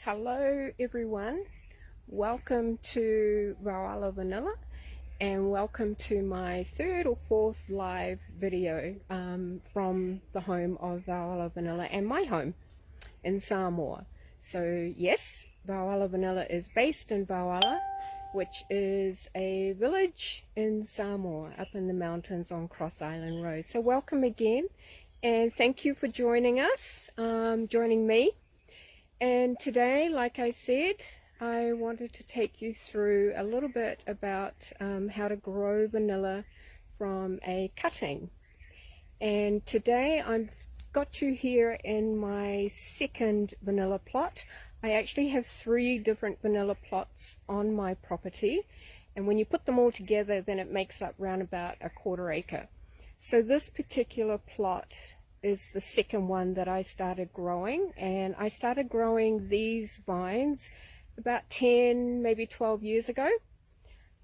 Hello everyone, welcome to Vaoala Vanilla and welcome to my third or fourth live video from the home of Vaoala Vanilla and my home in Samoa. So yes, Vaoala Vanilla is based in Vaoala, which is a village in Samoa up in the mountains on Cross Island Road. So welcome again and thank you for joining us, joining me. And today, like I said, I wanted to take you through a little bit about how to grow vanilla from a cutting. And today I've got you here in my second vanilla plot. I actually have 3 different vanilla plots on my property. And when you put them all together, then it makes up round about a 1/4 acre. So this particular plot is the second one that I started growing, and I started growing these vines about 10 maybe 12 years ago.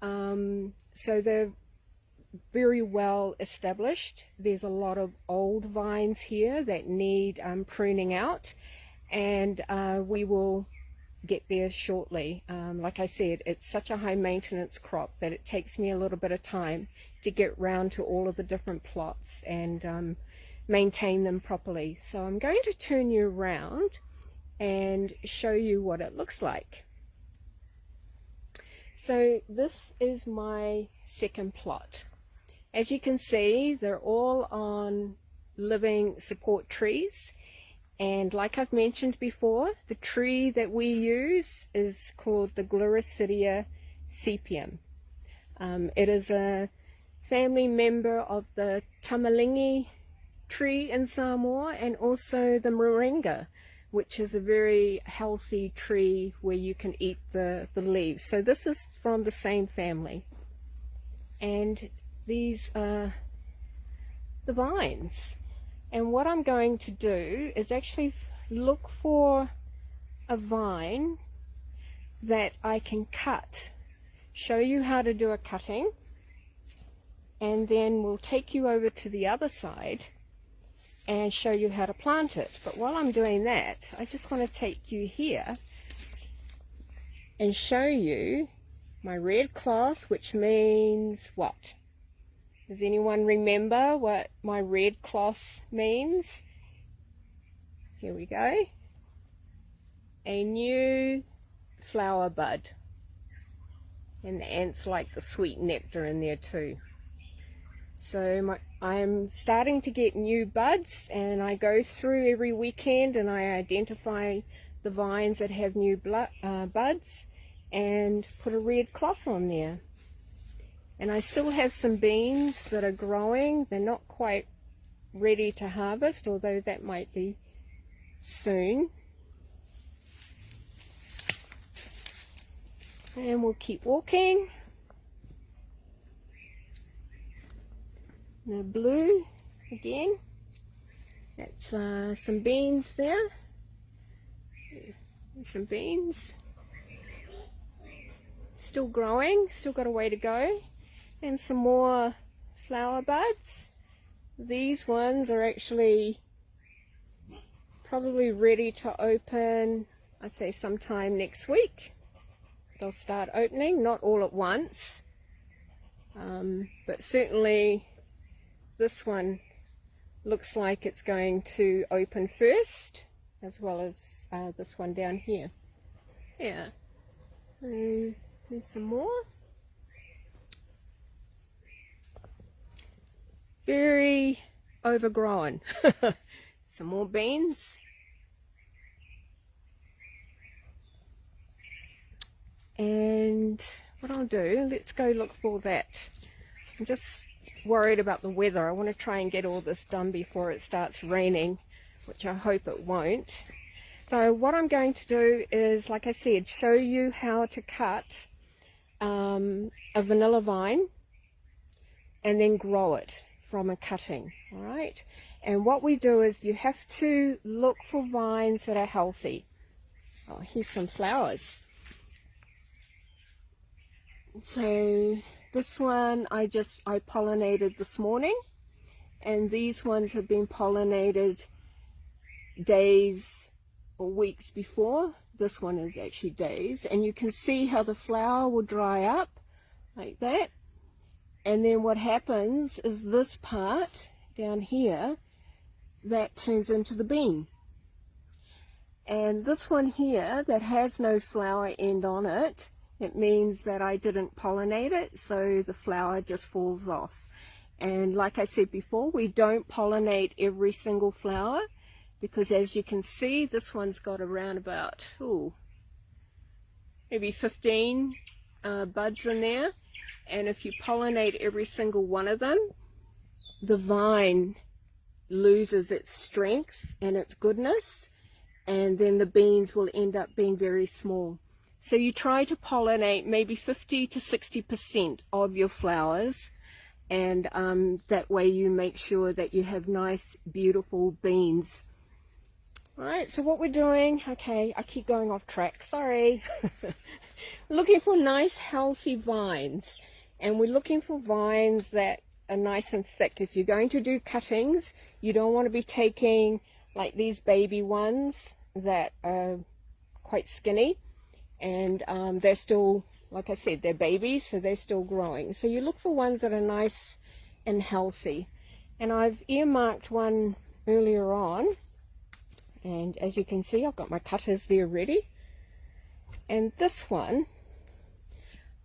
So they're very well established. There's a lot of old vines here that need pruning out, and we will get there shortly. Like I said, it's such a high maintenance crop that it takes me a little bit of time to get round to all of the different plots and maintain them properly. So I'm going to turn you around and show you what it looks like. So this is my second plot. As you can see, they're all on living support trees, and like I've mentioned before, the tree that we use is called the Gliricidia sepium. It is a family member of the tamalingi tree in Samoa, and also the moringa, which is a very healthy tree where you can eat the leaves. So this is from the same family, and these are the vines. And what I'm going to do is actually look for a vine that I can cut, show you how to do a cutting, and then we'll take you over to the other side and show you how to plant it. But while I'm doing that, I just want to take you here and show you my red cloth, which means what? Does anyone remember what my red cloth means? Here we go. A new flower bud. And the ants like the sweet nectar in there too. So I'm starting to get new buds, and I go through every weekend and I identify the vines that have new buds and put a red cloth on there. And I still have some beans that are growing. They're not quite ready to harvest, although that might be soon. And we'll keep walking. The blue again, that's some beans there, some beans, still growing, still got a way to go, and some more flower buds. These ones are actually probably ready to open, I'd say sometime next week. They'll start opening, not all at once, but certainly this one looks like it's going to open first, as well as this one down here. Yeah, so there's some more. Very overgrown. Some more beans. And what I'll do, let's go look for that. I'm just worried about the weather. I want to try and get all this done before it starts raining, which I hope it won't. So what I'm going to do is, like I said, show you how to cut a vanilla vine and then grow it from a cutting. All right, and what we do is you have to look for vines that are healthy. Oh, here's some flowers. So this one I pollinated this morning, and these ones have been pollinated days or weeks before. this one is actually days, and you can see how the flower will dry up like that. And then what happens is this part down here, that turns into the bean. And this one here that has no flower end on it, it means that I didn't pollinate it, so the flower just falls off. And like I said before, we don't pollinate every single flower, because as you can see, this one's got around about maybe 15 buds in there. And if you pollinate every single one of them, the vine loses its strength and its goodness, and then the beans will end up being very small. So you try to pollinate maybe 50 to 60% of your flowers, and that way you make sure that you have nice, beautiful beans. All right, so what we're doing, okay, I keep going off track, sorry. Looking for nice, healthy vines, and we're looking for vines that are nice and thick. If you're going to do cuttings, you don't want to be taking like these baby ones that are quite skinny, and they're still, like I said, they're babies, so they're still growing. So you look for ones that are nice and healthy. And I've earmarked one earlier on, and as you can see, I've got my cutters there ready. And this one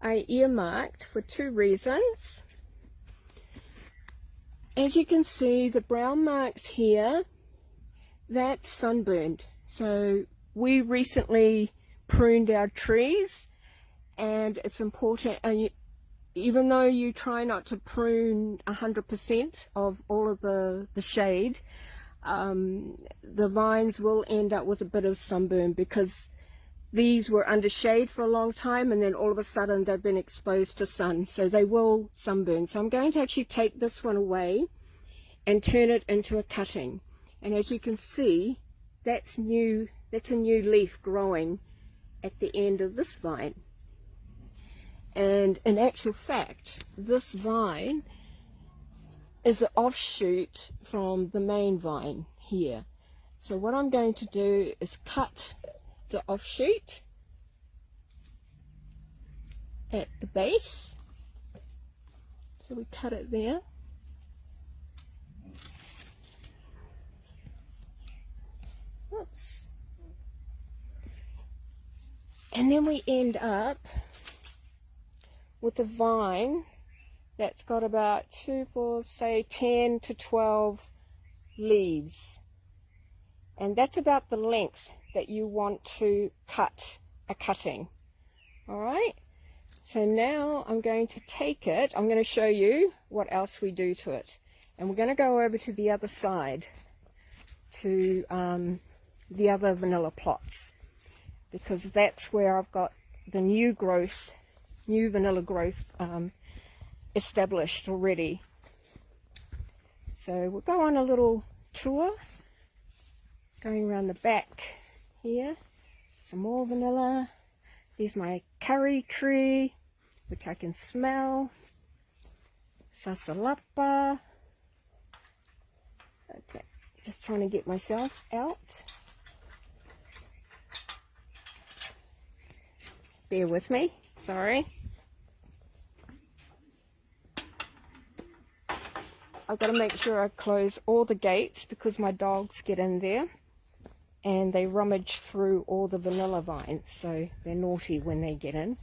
I earmarked for two reasons. As you can see, the brown marks here, that's sunburned. So we recently pruned our trees, and it's important, even though you try not to prune 100% of all of the shade, the vines will end up with a bit of sunburn, because these were under shade for a long time, and then all of a sudden they've been exposed to sun, so they will sunburn. So I'm going to actually take this one away and turn it into a cutting. And as you can see, that's new. That's a new leaf growing at the end of this vine. And in actual fact, this vine is an offshoot from the main vine here. So what I'm going to do is cut the offshoot at the base. So we cut it there. Oops. And then we end up with a vine that's got about 10 to 12 leaves. And that's about the length that you want to cut a cutting. Alright, so now I'm going to take it, I'm going to show you what else we do to it. And we're going to go over to the other side, to the other vanilla plots, because that's where I've got the new vanilla growth established already. So we'll go on a little tour, going around the back here. Some more vanilla. There's my curry tree, which I can smell. Sasalapa. Okay, just trying to get myself out. Bear with me, sorry. I've got to make sure I close all the gates, because my dogs get in there and they rummage through all the vanilla vines, so they're naughty when they get in.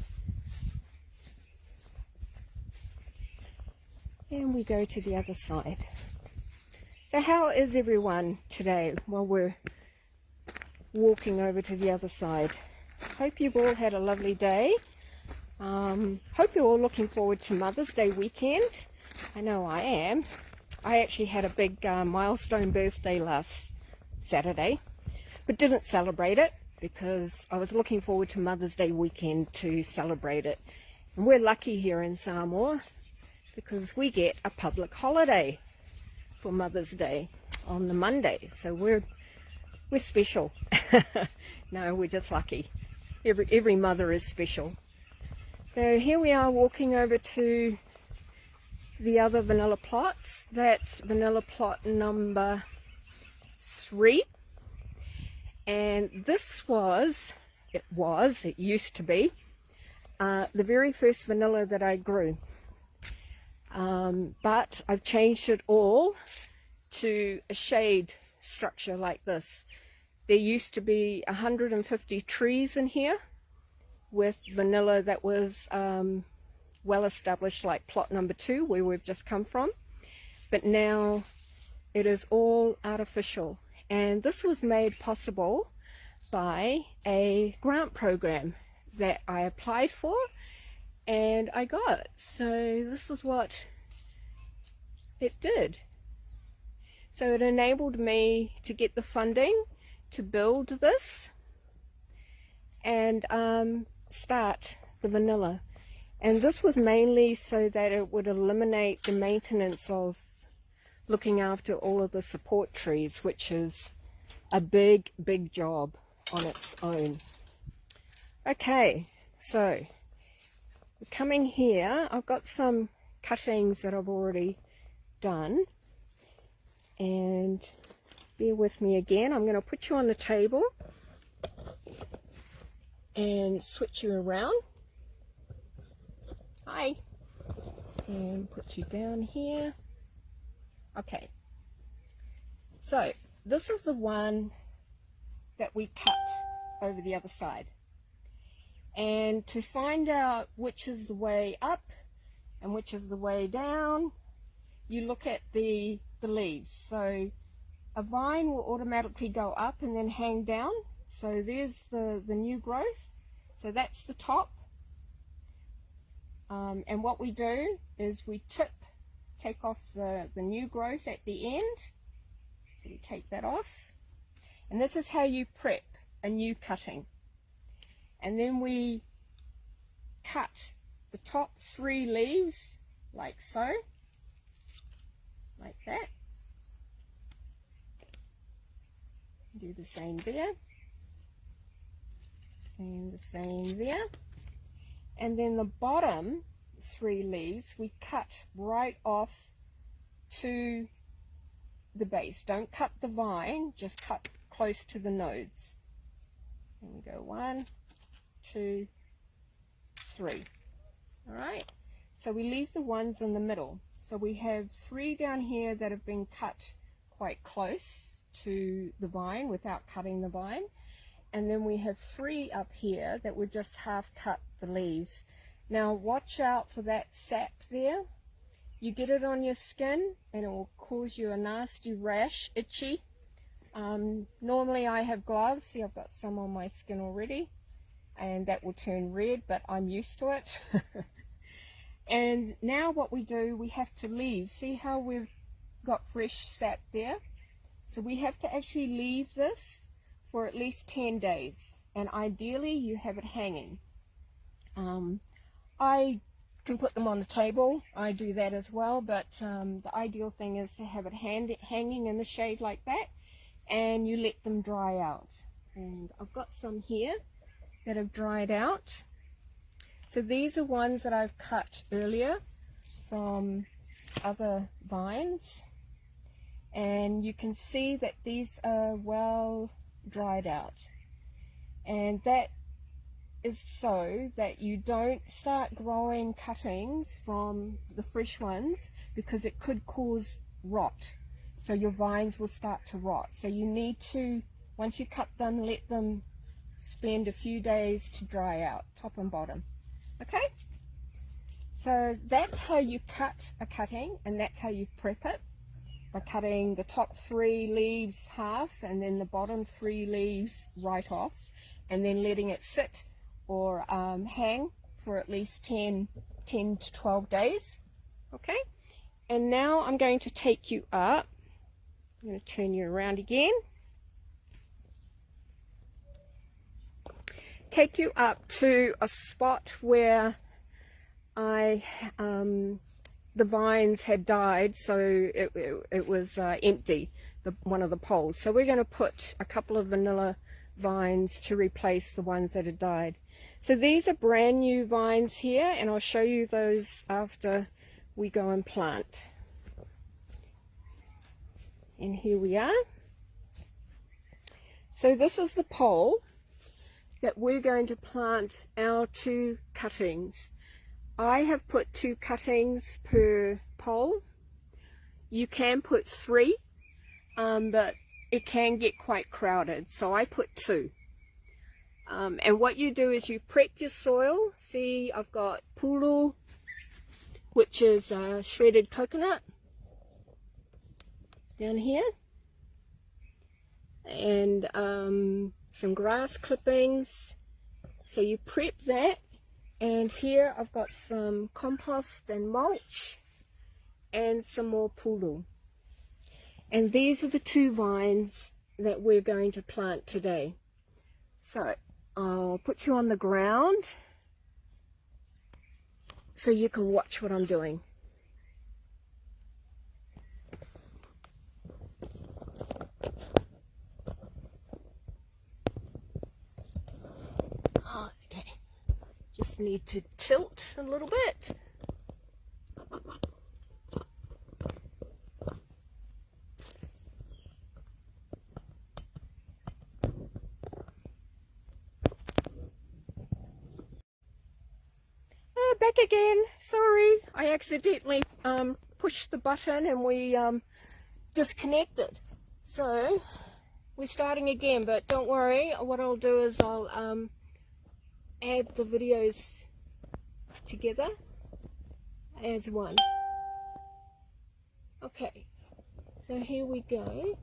And we go to the other side. So how is everyone today while we're walking over to the other side? Hope you've all had a lovely day. Hope you're all looking forward to Mother's Day weekend. I know I am. I actually had a big milestone birthday last Saturday, but didn't celebrate it because I was looking forward to Mother's Day weekend to celebrate it. And we're lucky here in Samoa because we get a public holiday for Mother's Day on the Monday, so we're special. No, we're just lucky. Every mother is special. So here we are walking over to the other vanilla plots. That's vanilla plot number 3, and this was it used to be, the very first vanilla that I grew. But I've changed it all to a shade structure like this. There used to be 150 trees in here with vanilla that was well established, like plot number 2 where we've just come from, but now it is all artificial, and this was made possible by a grant program that I applied for and I got. So this is what it did. So it enabled me to get the funding to build this and start the vanilla. And this was mainly so that it would eliminate the maintenance of looking after all of the support trees, which is a big job on its own. Okay, so coming here, I've got some cuttings that I've already done, and bear with me again. I'm going to put you on the table and switch you around. Hi. And put you down here. Okay. So this is the one that we cut over the other side. And to find out which is the way up and which is the way down, you look at the leaves. So a vine will automatically go up and then hang down. So there's the new growth. So that's the top. And what we do is we take off the new growth at the end. So we take that off. And this is how you prep a new cutting. And then we cut the top 3 leaves like so. Like that. Do the same there. And the same there. And then the bottom 3 leaves we cut right off to the base. Don't cut the vine, just cut close to the nodes. And we go 1, 2, 3. All right, so we leave the ones in the middle. So we have 3 down here that have been cut quite close to the vine without cutting the vine. And then we have 3 up here that we just half cut the leaves. Now watch out for that sap there. You get it on your skin and it will cause you a nasty rash, itchy. Normally I have gloves. See, I've got some on my skin already, and that will turn red, but I'm used to it. And now what we do, we have to leave. See how we've got fresh sap there? So we have to actually leave this for at least 10 days, and ideally you have it hanging. I can put them on the table, I do that as well, but the ideal thing is to have it hanging in the shade like that, and you let them dry out. And I've got some here that have dried out. So these are ones that I've cut earlier from other vines, and you can see that these are well dried out, and that is so that you don't start growing cuttings from the fresh ones, because it could cause rot. So your vines will start to rot. So you need to, once you cut them, let them spend a few days to dry out, top and bottom. Okay, so that's how you cut a cutting, and that's how you prep it, by cutting the top 3 leaves half and then the bottom 3 leaves right off, and then letting it sit or hang for at least 10 to 12 days. Okay, and now I'm going to take you up. I'm going to turn you around again. Take you up to a spot where the vines had died, so it was empty, one of the poles. So we're going to put a couple of vanilla vines to replace the ones that had died. So these are brand new vines here, and I'll show you those after we go and plant. And here we are. So this is the pole, that we're going to plant our 2 cuttings. I have put 2 cuttings per pole. You can put 3, but it can get quite crowded, so I put 2. And what you do is you prep your soil. See, I've got pulu, which is shredded coconut down here, and some grass clippings. So you prep that, and here I've got some compost and mulch and some more pulu. And these are the 2 vines that we're going to plant today. So I'll put you on the ground so you can watch what I'm doing. Okay, just need to tilt a little bit. Back again. Sorry, I accidentally pushed the button and we disconnected. So we're starting again, but don't worry. What I'll do is I'll add the videos together as one. Okay, so here we go.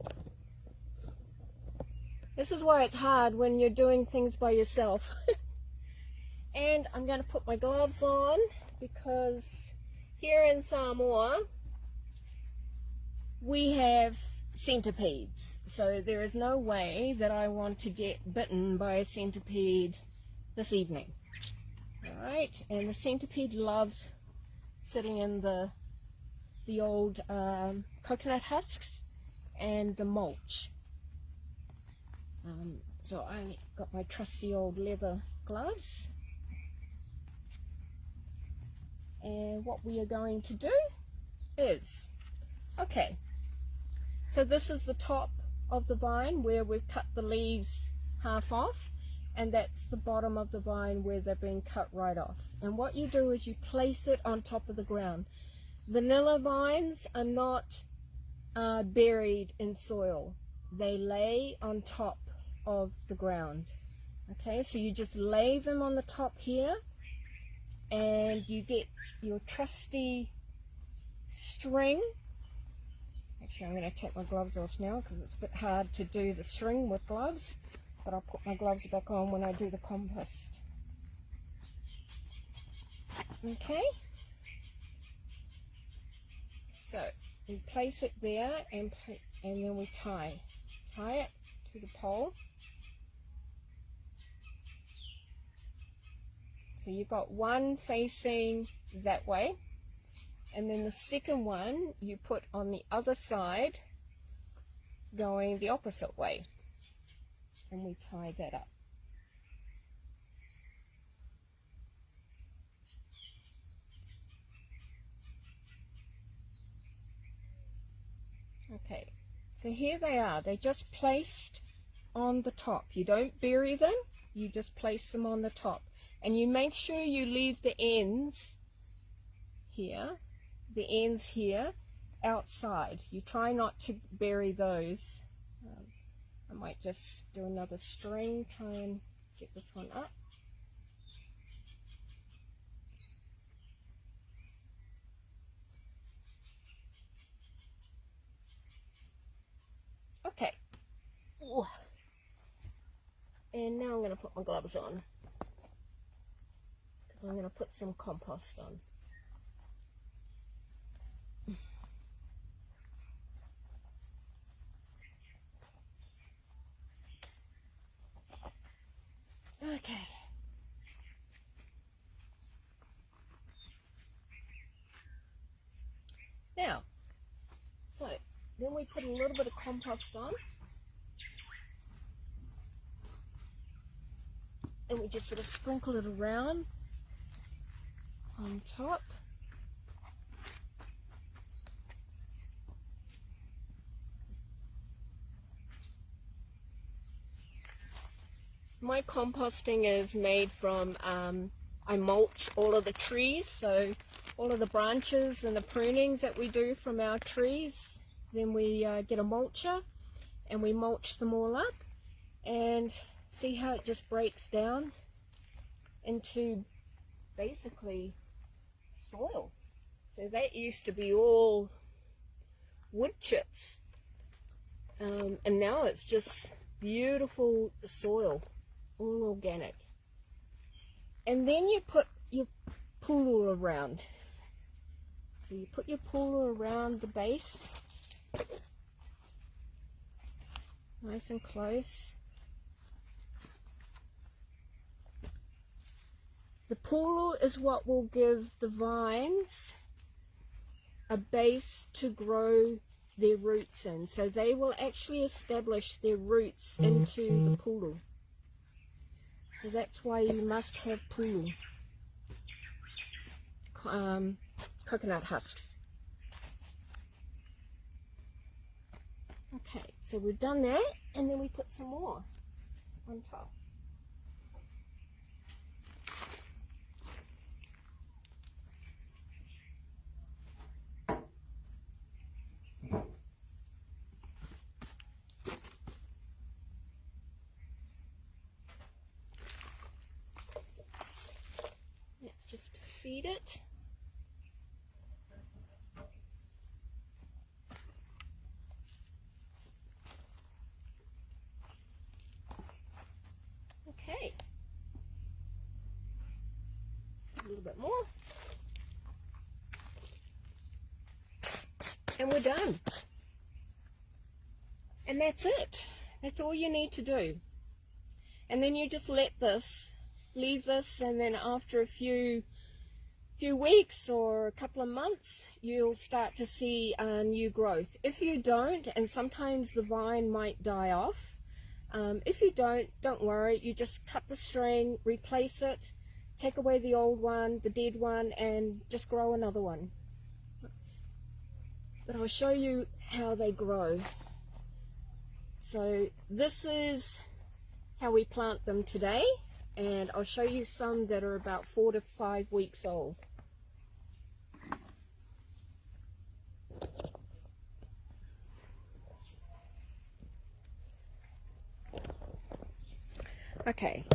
This is why it's hard when you're doing things by yourself. And I'm going to put my gloves on because here in Samoa we have centipedes. So there is no way that I want to get bitten by a centipede this evening. Alright, and the centipede loves sitting in the old coconut husks and the mulch. So I got my trusty old leather gloves. And what we are going to do is, okay, so this is the top of the vine where we've cut the leaves half off, and that's the bottom of the vine where they've been cut right off. And what you do is you place it on top of the ground. Vanilla vines are not buried in soil. They lay on top of the ground. Okay, so you just lay them on the top here, and you get your trusty string. Actually, I'm going to take my gloves off now because it's a bit hard to do the string with gloves, but I'll put my gloves back on when I do the compost. Okay, so we place it there, and then we tie it to the pole. So you've got one facing that way, and then the second one you put on the other side going the opposite way, and we tie that up. Okay, so here they are. They're just placed on the top. You don't bury them, you just place them on the top. And you make sure you leave the ends here, outside. You try not to bury those. I might just do another string, try and get this one up. Okay. Ooh. And now I'm going to put my gloves on, I'm going to put some compost on. Okay. Now, so then we put a little bit of compost on. And we just sort of sprinkle it around on top. my composting is made from, I mulch all of the trees, so all of the branches and the prunings that we do from our trees, then we get a mulcher and we mulch them all up, and see how it just breaks down into basically soil. So that used to be all wood chips, and now it's just beautiful soil, all organic. And then you put your pulu around. So you put your pulu around the base, nice and close. The pulu is what will give the vines a base to grow their roots in. So they will actually establish their roots into the pulu. So that's why you must have pulu. Coconut husks. Okay, so we've done that, and then we put some more on top. Let's just feed it. Okay, a little bit more, and we're done. And that's it. That's all you need to do. And then you just leave this, and then after a few weeks or a couple of months, you'll start to see new growth. If you don't, and sometimes the vine might die off, if you don't worry, you just cut the string, replace it, take away the old one, the dead one, and just grow another one. But I'll show you how they grow. So this is how we plant them today, and I'll show you some that are about 4 to 5 weeks old. Okay,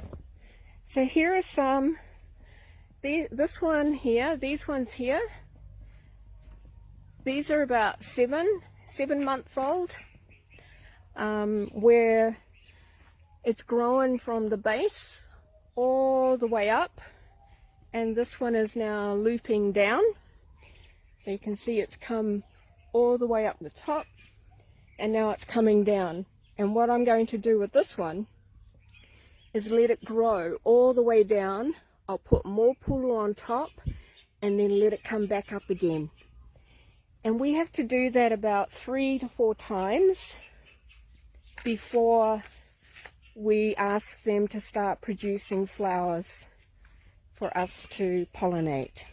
so here are some. This one here, these ones here, these are about 7 months old, where it's growing from the base all the way up, and this one is now looping down. So you can see it's come all the way up the top, and now it's coming down. And what I'm going to do with this one is let it grow all the way down. I'll put more pulu on top and then let it come back up again. And we have to do that about 3 to 4 times before we ask them to start producing flowers for us to pollinate.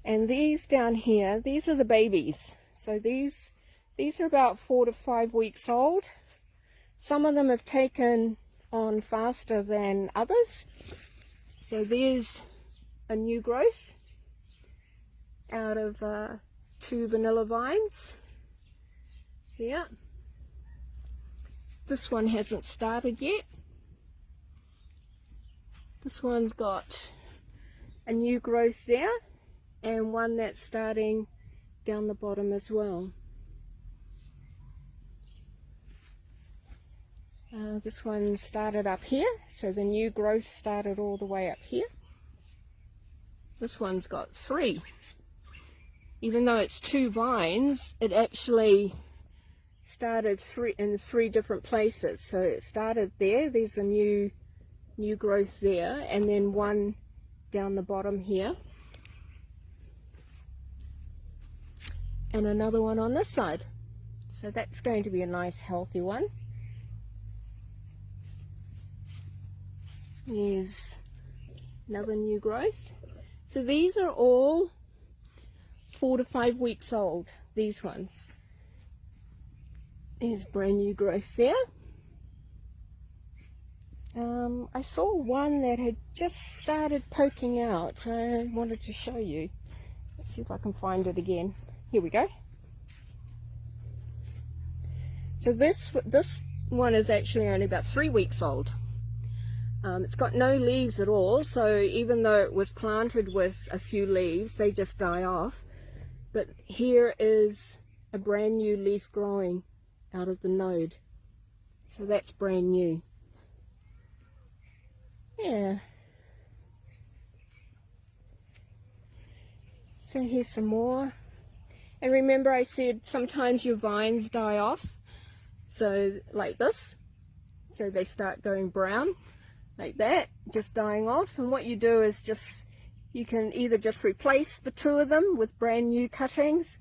And these down here, these are the babies. So these are about 4 to 5 weeks old. Some of them have taken on faster than others. So there's a new growth out of 2 vanilla vines. Yeah. This one hasn't started yet. This one's got a new growth there, and one that's starting down the bottom as well. This one started up here, so the new growth started all the way up here. This one's got 3. Even though it's 2 vines, it actually started in 3 different places. So it started there, there's a new growth there, and then one down the bottom here, and another one on this side. So that's going to be a nice healthy one. Here's another new growth. So these are all 4 to 5 weeks old, these ones. There's brand new growth there. I saw one that had just started poking out. I wanted to show you. Let's see if I can find it again. Here we go. So this one is actually only about 3 weeks old. It's got no leaves at all, so even though it was planted with a few leaves, they just die off. But here is a brand new leaf growing out of the node. So that's brand new. Yeah. So here's some more. And remember I said sometimes your vines die off. So like this. So they start going brown. Like that. Just dying off. And what you do is you can either just replace the two of them with brand new cuttings.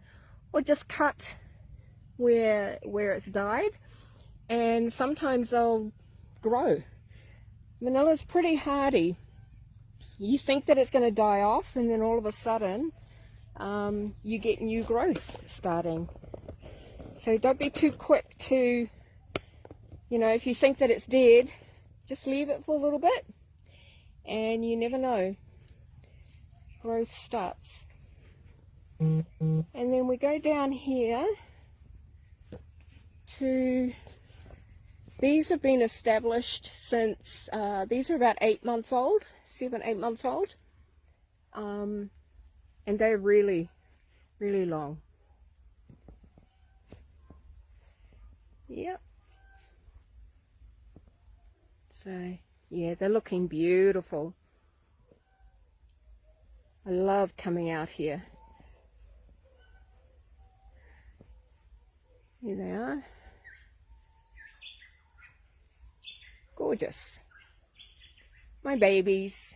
Or just cut where it's died. And sometimes they'll grow. Vanilla's pretty hardy. You think that it's going to die off, and then all of a sudden you get new growth starting. So don't be too quick to, if you think that it's dead, just leave it for a little bit, and you never know. Growth starts. And then we go down here to... These have been established since, these are about 8 months old, 7-8 months old. And they're really, really long. Yep. So, yeah, they're looking beautiful. I love coming out here. Here they are. Gorgeous. My babies.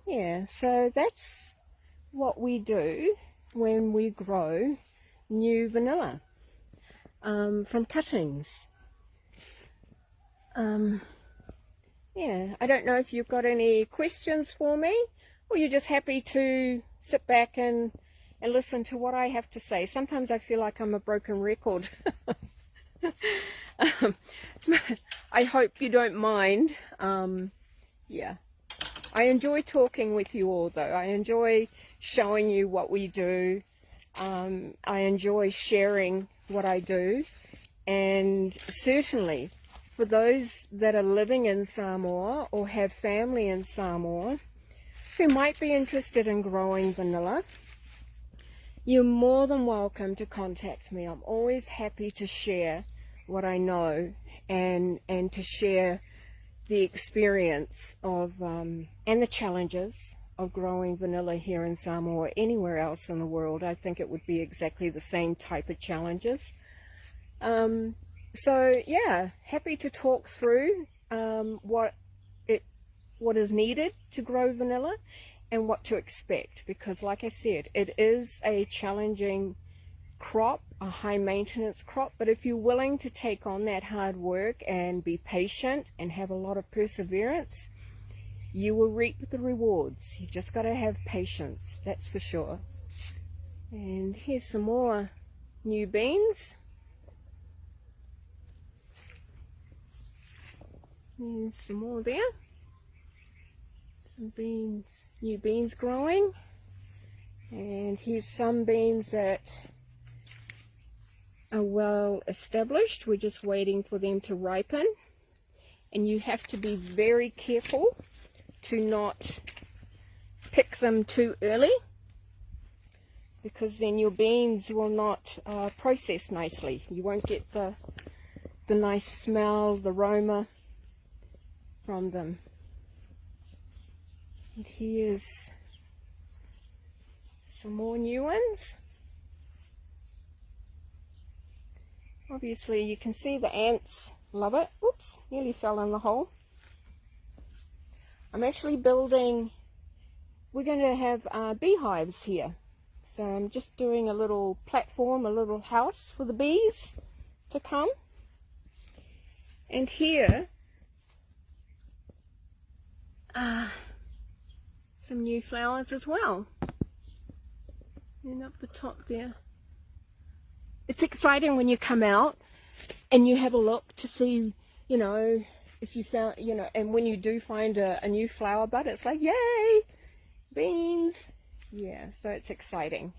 Yeah, so that's what we do when we grow new vanilla from cuttings. Yeah, I don't know if you've got any questions for me, or you're just happy to sit back and listen to what I have to say. Sometimes I feel like I'm a broken record. I hope you don't mind. Yeah, I enjoy talking with you all though. I enjoy showing you what we do. I enjoy sharing what I do, and certainly for those that are living in Samoa or have family in Samoa who might be interested in growing vanilla, you're more than welcome to contact me. I'm always happy to share what I know and to share the experience of and the challenges of growing vanilla here in Samoa or anywhere else in the world. I think it would be exactly the same type of challenges. So yeah, happy to talk through what is needed to grow vanilla and what to expect, because like I said, it is a challenging crop, a high maintenance crop, but if you're willing to take on that hard work and be patient and have a lot of perseverance, you will reap the rewards. You've just got to have patience, that's for sure. And here's some more new beans. There's some more there. Some beans, new beans growing. And here's some beans that are well established. We're just waiting for them to ripen. And you have to be very careful to not pick them too early, because then your beans will not process nicely. You won't get the nice smell, the aroma from them. And here's some more new ones. Obviously you can see the ants love it. Oops, nearly fell in the hole. I'm actually building, we're going to have beehives here. So I'm just doing a little platform, a little house for the bees to come. And here, some new flowers as well. And up the top there. It's exciting when you come out and you have a look to see, you know, if you found, you know, and when you do find a new flower bud, it's like, yay, beans. Yeah, so it's exciting.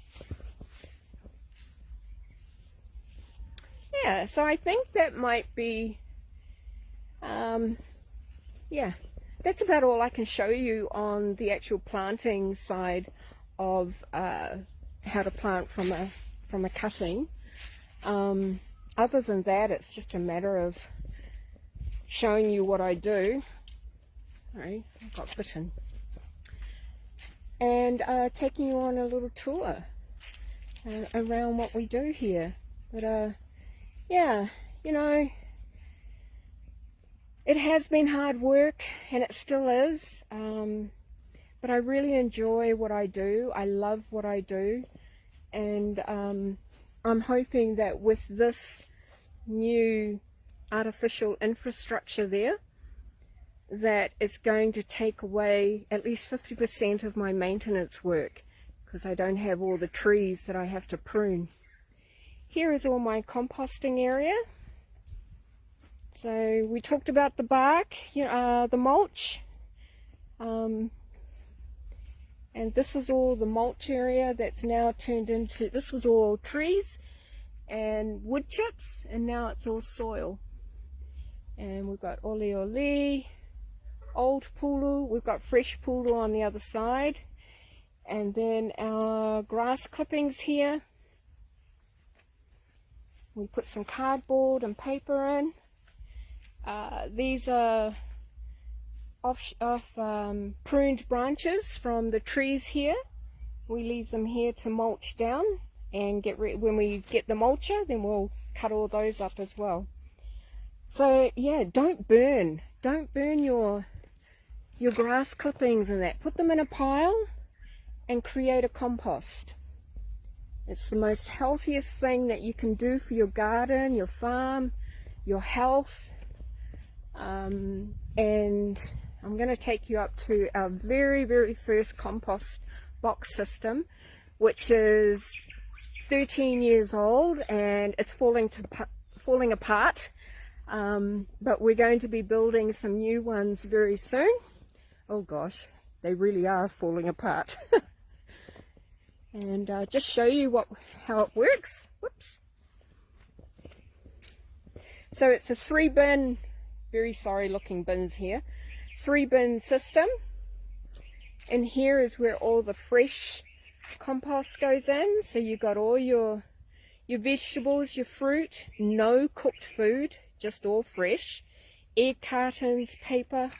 Yeah, so I think that might be, yeah, that's about all I can show you on the actual planting side of how to plant from a cutting. Other than that, it's just a matter of showing you what I do. Sorry, I got bitten. And taking you on a little tour around what we do here. But yeah, you know, it has been hard work, and it still is, but I really enjoy what I do. I love what I do, and I'm hoping that with this new artificial infrastructure there, that it's going to take away at least 50% of my maintenance work, because I don't have all the trees that I have to prune. Here is all my composting area. So we talked about the bark, you know, the mulch, and this is all the mulch area that's now turned into, this was all trees and wood chips, and now it's all soil. And we've got ole ole, old pulu, we've got fresh pulu on the other side, and then our grass clippings here. We put some cardboard and paper in. These are pruned branches from the trees here. We leave them here to mulch down, and when we get the mulcher, then we'll cut all those up as well. So yeah, don't burn your grass clippings and that. Put them in a pile and create a compost. It's the most healthiest thing that you can do for your garden, your farm, your health. And I'm going to take you up to our very, very first compost box system, which is 13 years old, and it's falling apart. But we're going to be building some new ones very soon. Oh gosh, they really are falling apart. And just show you how it works. Whoops. So it's a 3-bin, very sorry looking bins here, 3-bin system. And here is where all the fresh compost goes in. So you got all your vegetables, your fruit, no cooked food, just all fresh, egg cartons, paper,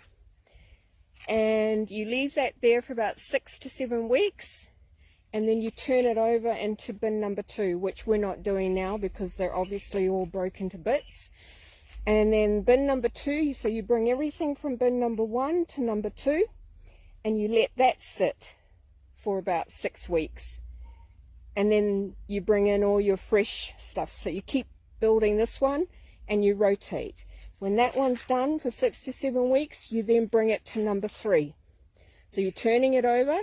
and you leave that there for about 6 to 7 weeks. And then you turn it over into bin number 2, which we're not doing now because they're obviously all broken to bits. And then bin number 2, so you bring everything from bin number 1 to number 2, and you let that sit for about 6 weeks. And then you bring in all your fresh stuff. So you keep building this one and you rotate. When that one's done for 6 to 7 weeks, you then bring it to number 3. So you're turning it over,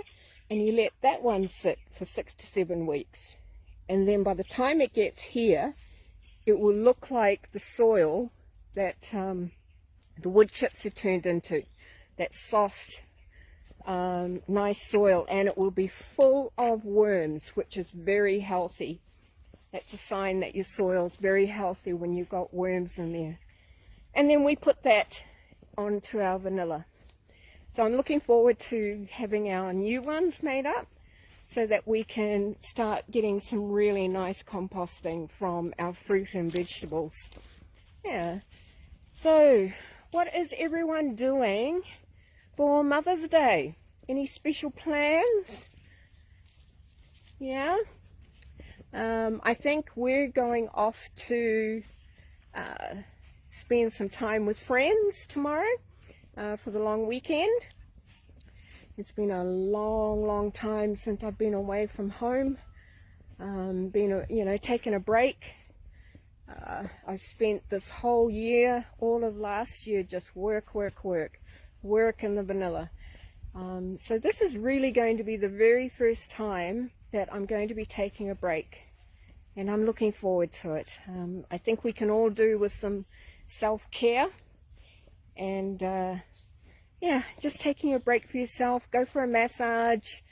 and you let that one sit for 6 to 7 weeks. And then by the time it gets here, it will look like the soil that the wood chips are turned into. That soft, nice soil, and it will be full of worms, which is very healthy. That's a sign that your soil's very healthy when you've got worms in there. And then we put that onto our vanilla. So I'm looking forward to having our new ones made up so that we can start getting some really nice composting from our fruit and vegetables. Yeah. So what is everyone doing for Mother's Day? Any special plans? Yeah. I think we're going off to spend some time with friends tomorrow. For the long weekend. It's been a long time since I've been away from home, taking a break. I spent this whole year, all of last year, just work in the vanilla. So this is really going to be the very first time that I'm going to be taking a break and I'm looking forward to it. I think we can all do with some self-care, and yeah, just taking a break for yourself. Go for a massage,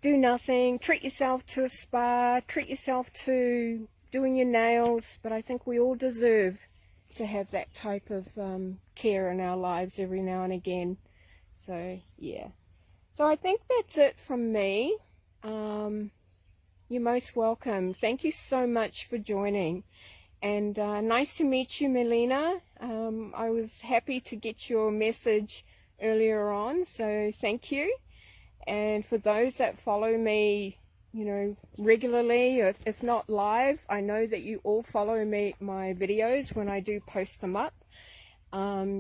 do nothing, treat yourself to a spa, treat yourself to doing your nails. But I think we all deserve to have that type of care in our lives every now and again. So yeah, so I think that's it from me. You're most welcome. Thank you so much for joining, and nice to meet you, Melina. I was happy to get your message earlier on, so thank you. And for those that follow me, you know, regularly, or if not live, I know that you all follow my videos when I do post them up,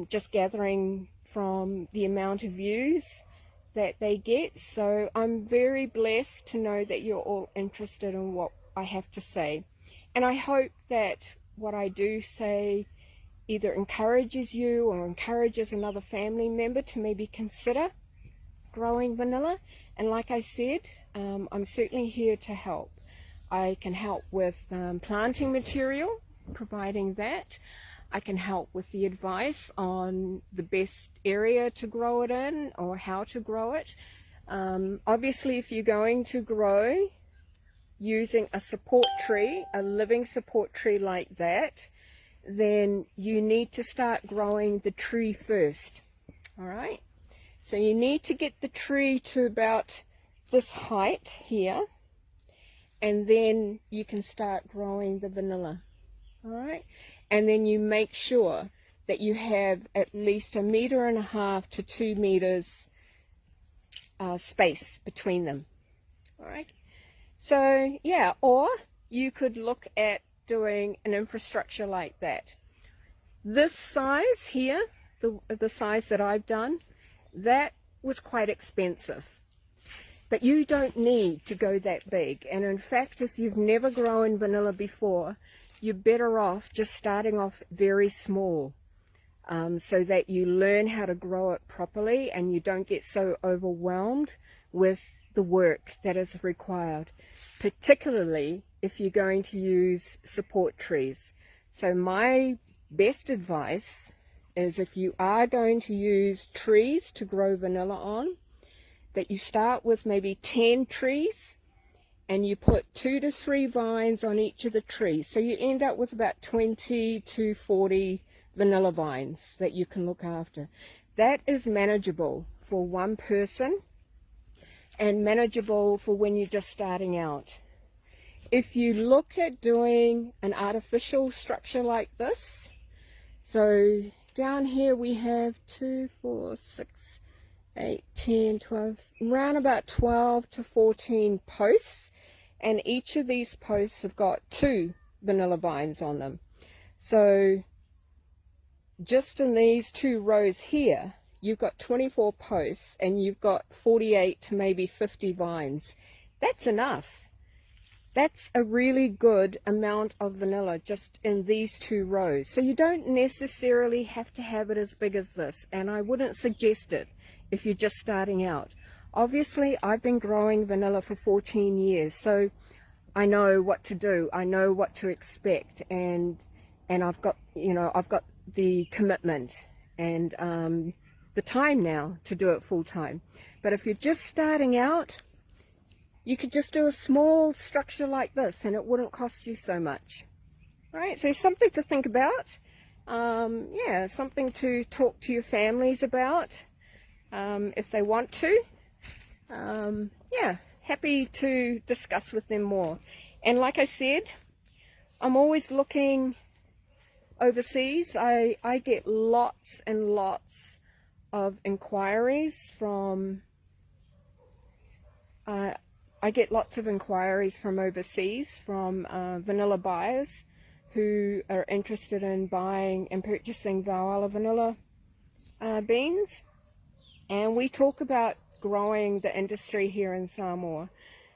just gathering from the amount of views that they get. So I'm very blessed to know that you're all interested in what I have to say, and I hope that what I do say either encourages you or encourages another family member to maybe consider growing vanilla. And like I said, I'm certainly here to help. I can help with planting material, providing that. I can help with the advice on the best area to grow it in, or how to grow it. Obviously, if you're going to grow using a support tree, a living support tree like that, then you need to start growing the tree first. All right? So you need to get the tree to about this height here, and then you can start growing the vanilla. All right? And then you make sure that you have at least 1.5 meters to 2 meters space between them. All right? So yeah, or you could look at doing an infrastructure like that. This size here, the size that I've done, that was quite expensive. But you don't need to go that big. And in fact, if you've never grown vanilla before, you're better off just starting off very small, so that you learn how to grow it properly and you don't get so overwhelmed with the work that is required, particularly if you're going to use support trees. So my best advice is, if you are going to use trees to grow vanilla on, that you start with maybe 10 trees and you put 2 to 3 vines on each of the trees. So you end up with about 20 to 40 vanilla vines that you can look after. That is manageable for one person and manageable for when you're just starting out. If you look at doing an artificial structure like this, so down here we have 2, 4, 6, 8, 10, 12, around about 12 to 14 posts, and each of these posts have got 2 vanilla vines on them. So just in these 2 rows here, you've got 24 posts and you've got 48 to maybe 50 vines. That's enough. That's a really good amount of vanilla just in these 2 rows. So you don't necessarily have to have it as big as this, and I wouldn't suggest it if you're just starting out. Obviously, I've been growing vanilla for 14 years, so I know what to do. I know what to expect, and I've got, you know, I've got the commitment and the time now to do it full time. But if you're just starting out, you could just do a small structure like this and it wouldn't cost you so much. All right, so something to think about. Yeah, something to talk to your families about if they want to. Yeah, happy to discuss with them more. And like I said, I'm always looking overseas. I get lots and lots of inquiries from I get lots of inquiries from overseas, from vanilla buyers who are interested in buying and purchasing Vaoala vanilla beans. And we talk about growing the industry here in Samoa.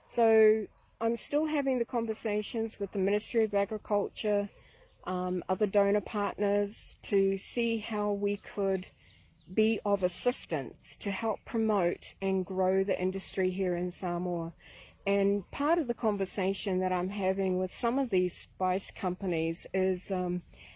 So I'm still having the conversations with the Ministry of Agriculture, other donor partners, to see how we could be of assistance to help promote and grow the industry here in Samoa. And part of the conversation that I'm having with some of these spice companies is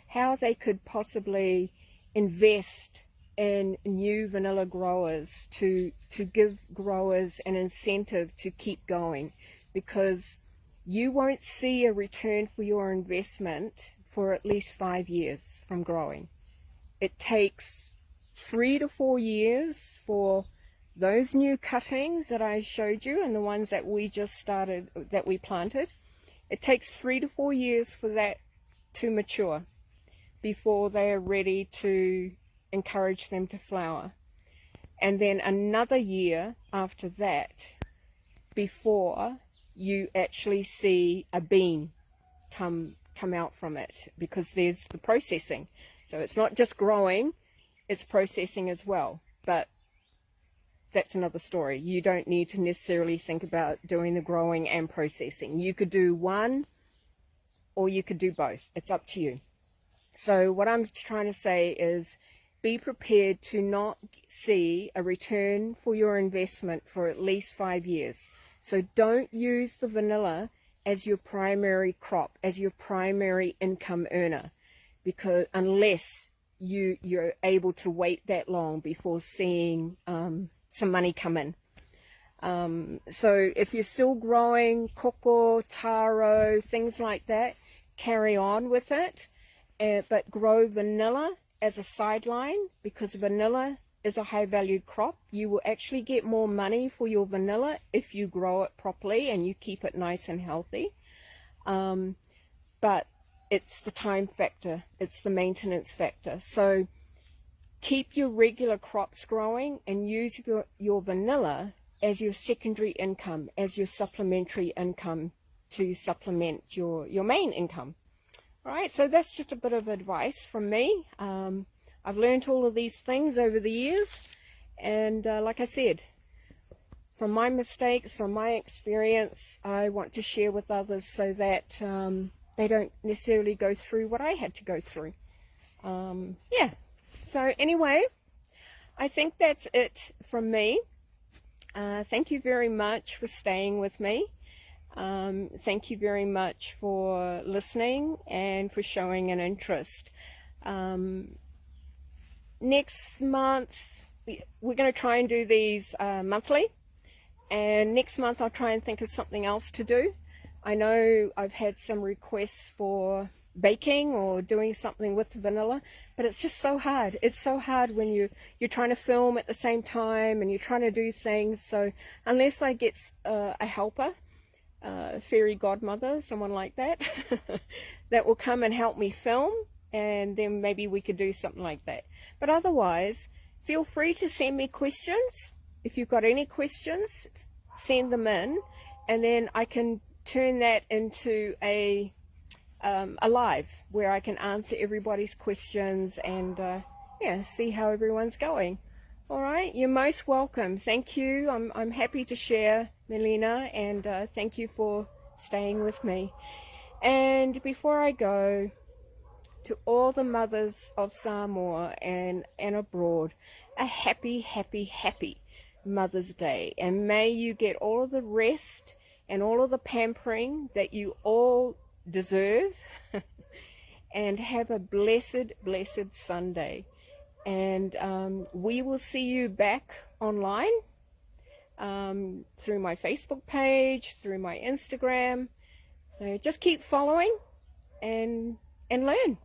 how they could possibly invest in new vanilla growers to give growers an incentive to keep going, because you won't see a return for your investment for at least 5 years from growing. It takes 3 to 4 years for those new cuttings that I showed you and the ones that we just started, that we planted. It takes 3 to 4 years for that to mature before they are ready to encourage them to flower. And then another year after that before you actually see a bean come out from it, because there's the processing. So it's not just growing, it's processing as well. But that's another story. You don't need to necessarily think about doing the growing and processing. You could do one or you could do both. It's up to you. So what I'm trying to say is, be prepared to not see a return for your investment for at least 5 years. So don't use the vanilla as your primary crop, as your primary income earner, because unless you're able to wait that long before seeing some money come in. So if you're still growing koko, taro, things like that, carry on with it, but grow vanilla as a sideline, because vanilla is a high valued crop. You will actually get more money for your vanilla if you grow it properly and you keep it nice and healthy. But it's the time factor, it's the maintenance factor. So keep your regular crops growing and use your vanilla as your secondary income, as your supplementary income to supplement your main income. All right, so that's just a bit of advice from me. I've learned all of these things over the years, and like I said, from my mistakes, from my experience, I want to share with others so that they don't necessarily go through what I had to go through. Yeah, so anyway, I think that's it from me. Thank you very much for staying with me. Thank you very much for listening and for showing an interest. Next month, we're going to try and do these monthly. And next month, I'll try and think of something else to do. I know I've had some requests for baking or doing something with vanilla, but it's just so hard. It's so hard when you're trying to film at the same time and you're trying to do things. So unless I get a helper, fairy godmother, someone like that, that will come and help me film, and then maybe we could do something like that. But otherwise, feel free to send me questions. If you've got any questions, send them in, and then I can turn that into a live where I can answer everybody's questions and yeah, see how everyone's going. All right, you're most welcome. Thank you. I'm happy to share, Melina, and thank you for staying with me. And before I go, to all the mothers of Samoa and abroad, a happy, happy, happy Mother's Day. And may you get all of the rest and all of the pampering that you all deserve. And have a blessed, blessed Sunday. And we will see you back online through my Facebook page, through my Instagram. So just keep following and learn.